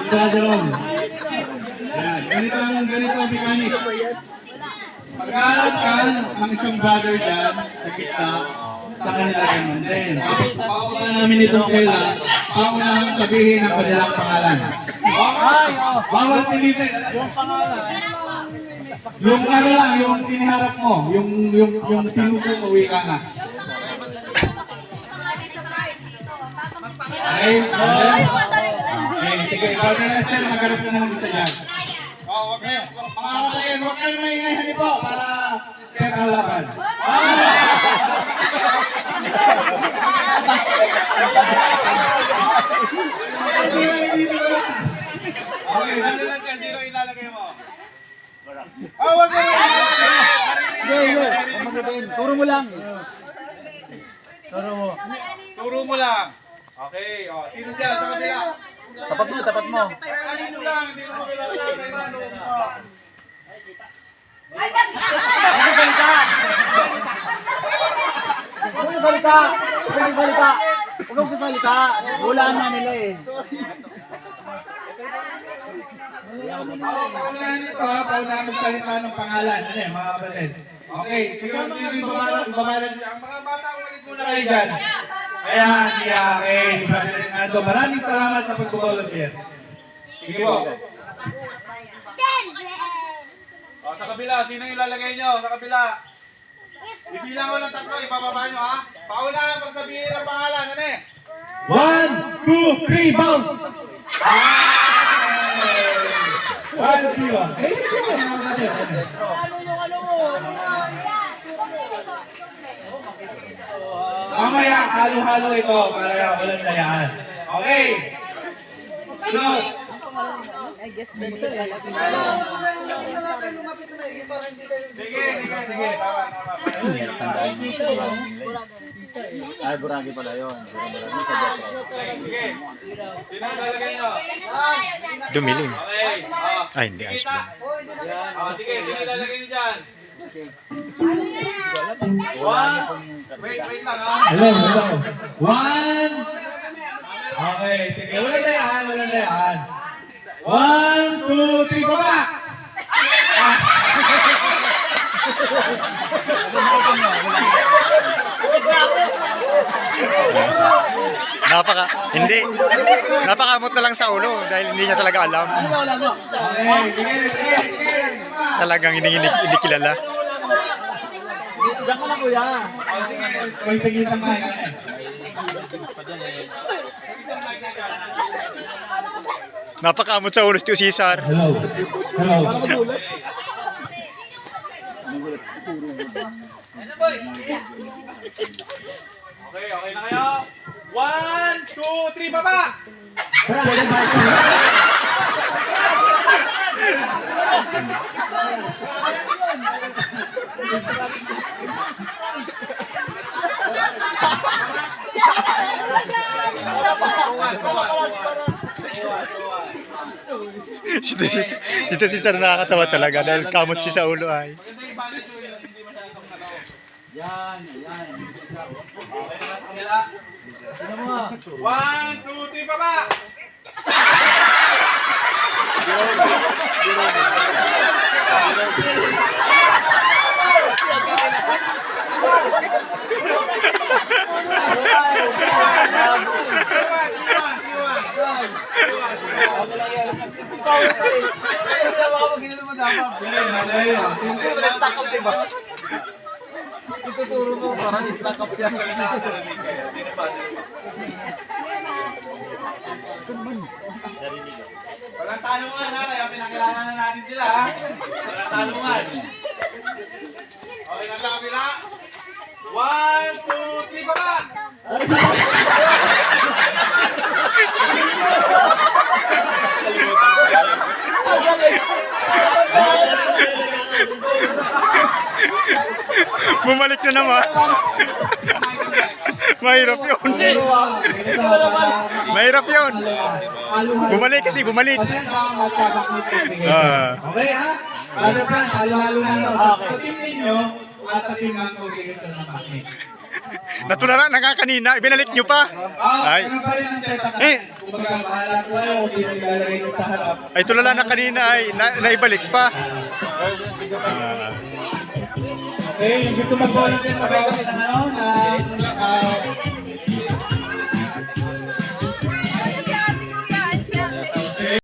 Jerome. Yan. Ganito ang mechanics. Pagkaharap ka ng isang brother dyan sa gitna, sa kanila ganun din. Tapos pauuna namin itong kela, paunahang sabihin ang kanilang pangalan. Bawal tilitin. Yung pangalan. Yung ano lang, yung tiniharap mo, yung sinuko mo, wika nga. Okay, sige, ikaw na Esther, magharap ka na ng isa dyan. Okay, mga kapatid, huwag kayo maingay po para fair ang laban. Okay, dali lang dyan, sino ilalagay mo? Wag mo! Turo mo lang. Turo mo lang. Okay, sino dyan sa kanila? Tapat mo. Kanino lang, hindi mo kilala kay Mano. Huwag kang sasalita. Wala na nila eh. Paunahan ito ha, paunahan magsalita ng pangalan. Ano yan, mga kapatid? Okay, sino yung babalan dyan? Ang mga bata, umalit muna kayo dyan. Ayan, okay, Brother Rinaldo. Maraming salamat sa pag-volunteer. Sige po. Sa kabila, sino yung ilalagay nyo? Sa kabila. Ibilang ko ng tatlo, ibababa nyo ha. Paunahan pagsabihin ang pangalan, ano eh? 1, 2, 3, bounce! 1-0. Eh, ito yung mga kapatid. Mamaya, halo-halo ito para walang dayaan. Okay. Sunod. Sige. Ay, Buragi pala yun. Sige. Sino yung ilalagay nyo? Dumilim. Okay. Ay, hindi. Ayos lang. Sige, sino yung ilalagay nyo dyan? Wait lang ha. Hello. 1. Okay, sige. Walang dayaan. 1, 2, 3, baba! Hindi. Napakamot na lang sa ulo dahil hindi niya talaga alam. Okay, sige. Talagang hindi kilala. Diyan ka na kuya. May tagisang ka na eh. Napakamot sa ulo si Cesar. Hello. Okay na kayo. 1, 2, 3, baba! Dito si Cesar nakakatawa talaga dahil kamot si sa ulo ay. Yan. 1, 2, 3, baba! Ituturo mo para i-stack up siya. Walang tanungan ha, kaya pinakilala na natin sila ha. Walang tanungan. Okay na sa kabila. 1, 2, 3, baba! Bumalik na naman. Mahirap yun. Mahirap yun. Bumalik kasi, bumalik. Okay ha? Brother Franz, halo-halo na to. Sa team ninyo at sa team ng congregation ng Bakit. Natulala na nga kanina, ibinalik nyo pa. Ay. Ganun pa rin ang setup Eh. natin. Kumbaga, bahala po kayo kung sino yung ilalagay nyo sa harap. Ay, tulala na kanina ay naibalik pa. Okay, yung gusto mag-volunteer, mag-volunteer ng